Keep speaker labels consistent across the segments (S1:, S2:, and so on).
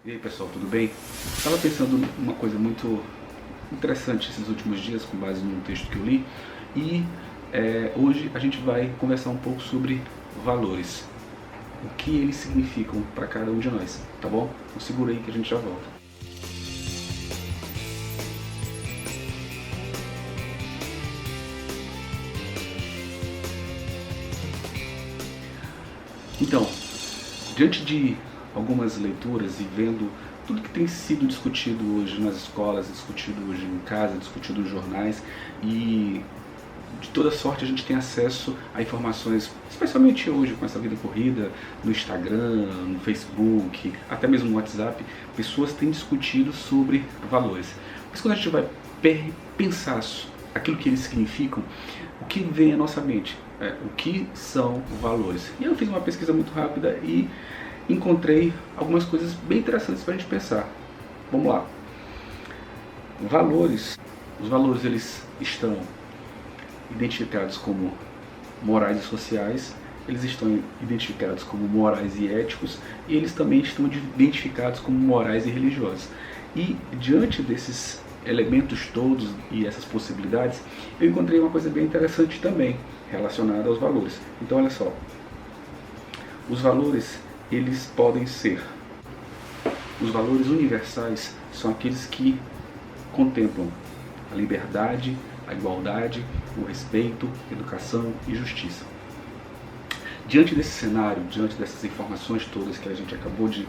S1: E aí pessoal, tudo bem? Estava pensando numa coisa muito interessante esses últimos dias com base num texto que eu li e hoje a gente vai conversar um pouco sobre valores, o que eles significam para cada um de nós, tá bom? Então segura aí que a gente já volta. Então, diante de algumas leituras e vendo tudo que tem sido discutido hoje nas escolas, discutido hoje em casa, discutido nos jornais e de toda sorte a gente tem acesso a informações, especialmente hoje com essa vida corrida, no Instagram, no Facebook, até mesmo no WhatsApp, pessoas têm discutido sobre valores. Mas quando a gente vai pensar aquilo que eles significam, o que vem à nossa mente? O que são valores? E eu fiz uma pesquisa muito rápida e encontrei algumas coisas bem interessantes para a gente pensar. Vamos lá. Valores. Os valores eles estão identificados como morais e sociais, eles estão identificados como morais e éticos, e eles também estão identificados como morais e religiosos. E diante desses elementos todos e essas possibilidades, eu encontrei uma coisa bem interessante também relacionada aos valores. Então olha só, os valores eles podem ser, os valores universais são aqueles que contemplam a liberdade, a igualdade, o respeito, educação e justiça. Diante desse cenário, diante dessas informações todas que a gente acabou de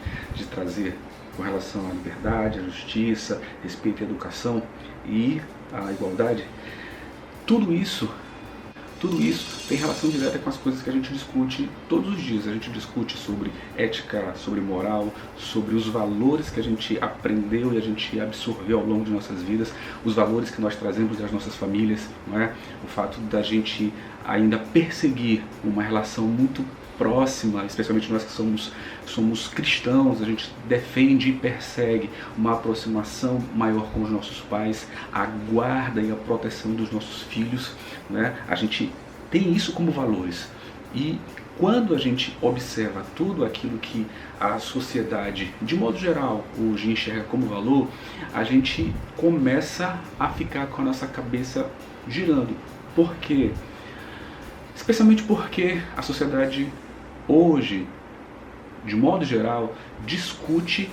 S1: trazer com relação à liberdade, à justiça, respeito à educação e à igualdade, tudo isso tem relação direta com as coisas que a gente discute todos os dias. A gente discute sobre ética, sobre moral, sobre os valores que a gente aprendeu e a gente absorveu ao longo de nossas vidas, os valores que nós trazemos das nossas famílias, não é? O fato da gente ainda perseguir uma relação muito próxima, especialmente nós que somos cristãos, a gente defende e persegue uma aproximação maior com os nossos pais, a guarda e a proteção dos nossos filhos, né? A gente tem isso como valores. E quando a gente observa tudo aquilo que a sociedade, de modo geral, hoje enxerga como valor, a gente começa a ficar com a nossa cabeça girando. Por quê? Especialmente porque a sociedade hoje, de modo geral, discute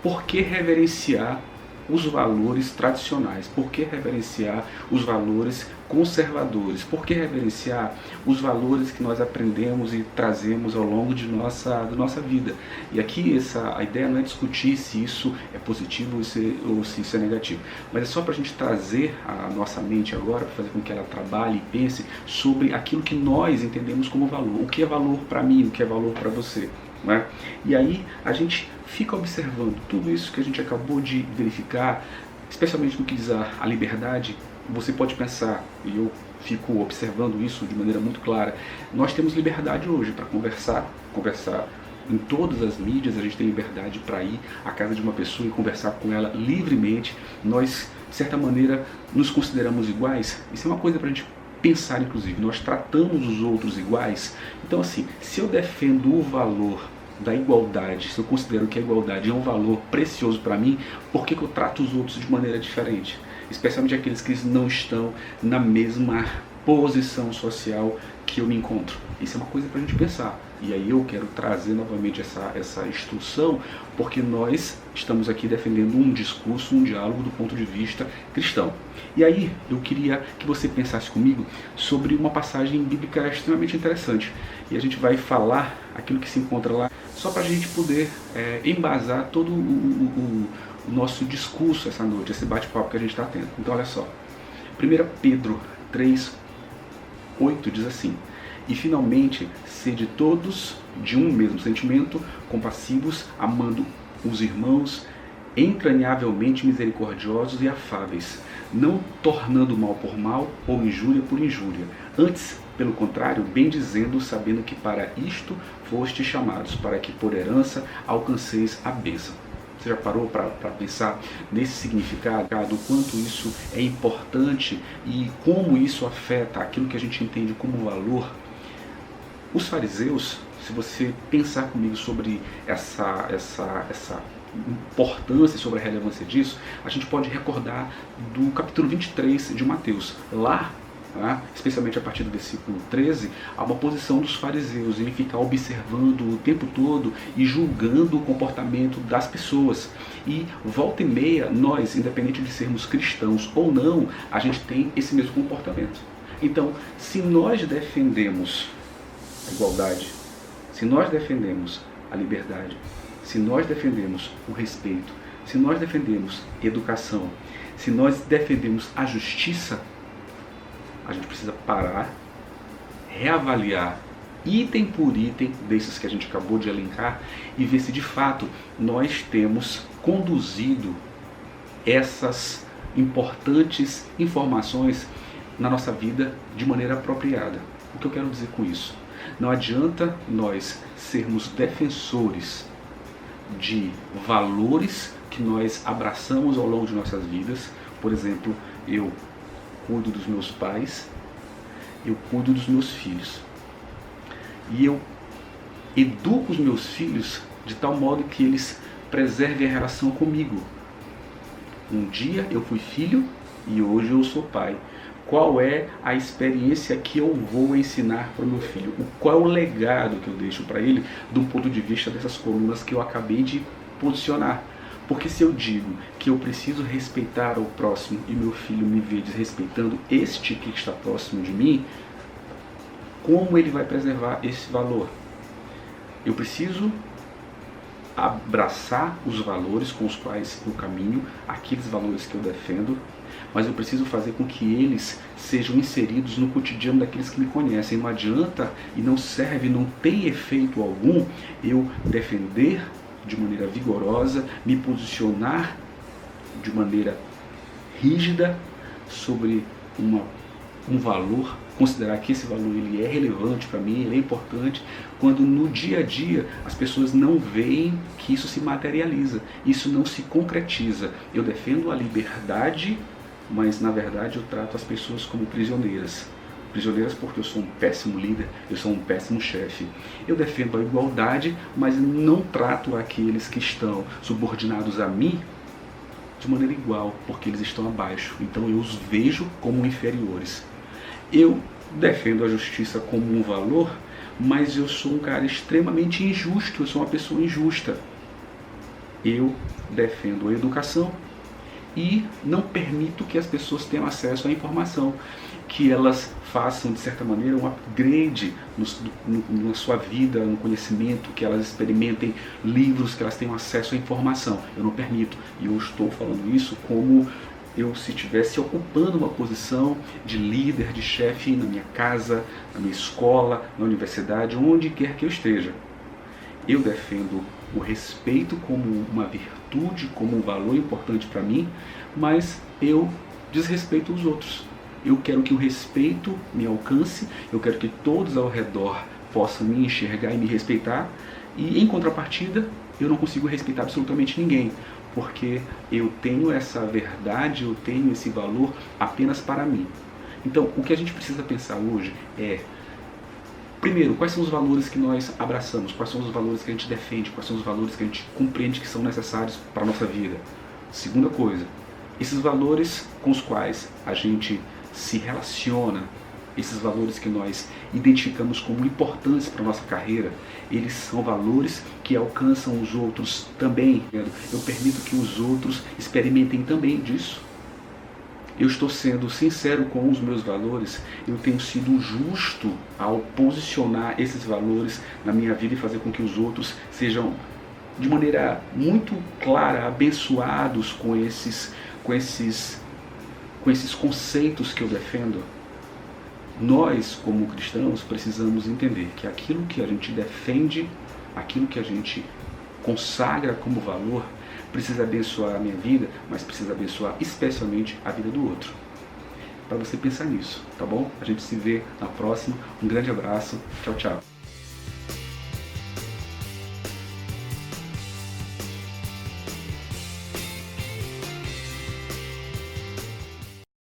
S1: por que reverenciar os valores tradicionais, por que reverenciar os valores conservadores, por que reverenciar os valores que nós aprendemos e trazemos ao longo de nossa vida. E aqui a ideia não é discutir se isso é positivo ou se isso é negativo, mas é só para a gente trazer a nossa mente agora, para fazer com que ela trabalhe e pense sobre aquilo que nós entendemos como valor. O que é valor para mim, o que é valor para você. Né? E aí a gente fica observando tudo isso que a gente acabou de verificar, especialmente no que diz a liberdade. Você pode pensar, e eu fico observando isso de maneira muito clara, nós temos liberdade hoje para conversar em todas as mídias, a gente tem liberdade para ir à casa de uma pessoa e conversar com ela livremente. Nós, de certa maneira, nos consideramos iguais. Isso é uma coisa para a gente pensar, inclusive. Nós tratamos os outros iguais. Então, assim, se eu defendo o valor da igualdade, se eu considero que a igualdade é um valor precioso para mim, por que eu trato os outros de maneira diferente? Especialmente aqueles que não estão na mesma posição social que eu me encontro. Isso é uma coisa para a gente pensar. E aí eu quero trazer novamente essa instrução, porque nós estamos aqui defendendo um discurso, um diálogo do ponto de vista cristão. E aí eu queria que você pensasse comigo sobre uma passagem bíblica extremamente interessante. E a gente vai falar aquilo que se encontra lá, só para a gente poder embasar todo o nosso discurso essa noite, esse bate-papo que a gente está tendo. Então olha só, 1 Pedro 3:8 diz assim: e finalmente, sede todos de um mesmo sentimento, compassivos, amando os irmãos, entranhavelmente misericordiosos e afáveis, não tornando mal por mal ou injúria por injúria. Antes, pelo contrário, bendizendo, sabendo que para isto fostes chamados, para que por herança alcanceis a bênção. Você já parou para pensar nesse significado, o quanto isso é importante e como isso afeta aquilo que a gente entende como valor? Os fariseus, se você pensar comigo sobre essa importância, sobre a relevância disso, a gente pode recordar do capítulo 23 de Mateus. Lá, especialmente a partir do versículo 13, há uma posição dos fariseus em ficar observando o tempo todo e julgando o comportamento das pessoas. E volta e meia, nós, independente de sermos cristãos ou não, a gente tem esse mesmo comportamento. Então, se nós defendemos a igualdade, se nós defendemos a liberdade, se nós defendemos o respeito, se nós defendemos educação, se nós defendemos a justiça, a gente precisa parar, reavaliar item por item desses que a gente acabou de elencar e ver se de fato nós temos conduzido essas importantes informações na nossa vida de maneira apropriada. O que eu quero dizer com isso? Não adianta nós sermos defensores de valores que nós abraçamos ao longo de nossas vidas. Por exemplo, eu cuido dos meus pais, eu cuido dos meus filhos. E eu educo os meus filhos de tal modo que eles preservem a relação comigo. Um dia eu fui filho e hoje eu sou pai. Qual é a experiência que eu vou ensinar para o meu filho? Qual é o legado que eu deixo para ele do ponto de vista dessas colunas que eu acabei de posicionar? Porque se eu digo que eu preciso respeitar o próximo e meu filho me vê desrespeitando este que está próximo de mim, como ele vai preservar esse valor? Eu preciso abraçar os valores com os quais eu caminho, aqueles valores que eu defendo, mas eu preciso fazer com que eles sejam inseridos no cotidiano daqueles que me conhecem. Não adianta e não serve, não tem efeito algum eu defender de maneira vigorosa, me posicionar de maneira rígida sobre um valor, considerar que esse valor ele é relevante para mim, ele é importante, quando no dia a dia as pessoas não veem que isso se materializa, isso não se concretiza. Eu defendo a liberdade, mas na verdade eu trato as pessoas como prisioneiras. Prisioneiras porque eu sou um péssimo líder, eu sou um péssimo chefe. Eu defendo a igualdade, mas não trato aqueles que estão subordinados a mim de maneira igual, porque eles estão abaixo. Então eu os vejo como inferiores. Eu defendo a justiça como um valor, mas eu sou um cara extremamente injusto, eu sou uma pessoa injusta. Eu defendo a educação e não permito que as pessoas tenham acesso à informação, que elas façam, de certa maneira, um upgrade na sua vida, no conhecimento, que elas experimentem livros, que elas tenham acesso à informação. Eu não permito. E eu estou falando isso como se estivesse ocupando uma posição de líder, de chefe na minha casa, na minha escola, na universidade, onde quer que eu esteja. Eu defendo o respeito como uma virtude, como um valor importante para mim, mas eu desrespeito os outros. Eu quero que o respeito me alcance, eu quero que todos ao redor possam me enxergar e me respeitar, e em contrapartida eu não consigo respeitar absolutamente ninguém, porque eu tenho essa verdade, eu tenho esse valor apenas para mim. Então, o que a gente precisa pensar hoje é, primeiro, quais são os valores que nós abraçamos, quais são os valores que a gente defende, quais são os valores que a gente compreende que são necessários para a nossa vida. Segunda coisa, esses valores com os quais a gente se relaciona, esses valores que nós identificamos como importantes para a nossa carreira, eles são valores que alcançam os outros também. Eu permito que os outros experimentem também disso. Eu estou sendo sincero com os meus valores, eu tenho sido justo ao posicionar esses valores na minha vida e fazer com que os outros sejam, de maneira muito clara, abençoados com esses conceitos que eu defendo. Nós, como cristãos, precisamos entender que aquilo que a gente defende, aquilo que a gente consagra como valor, precisa abençoar a minha vida, mas precisa abençoar especialmente a vida do outro. Para você pensar nisso, tá bom? A gente se vê na próxima. Um grande abraço. Tchau, tchau.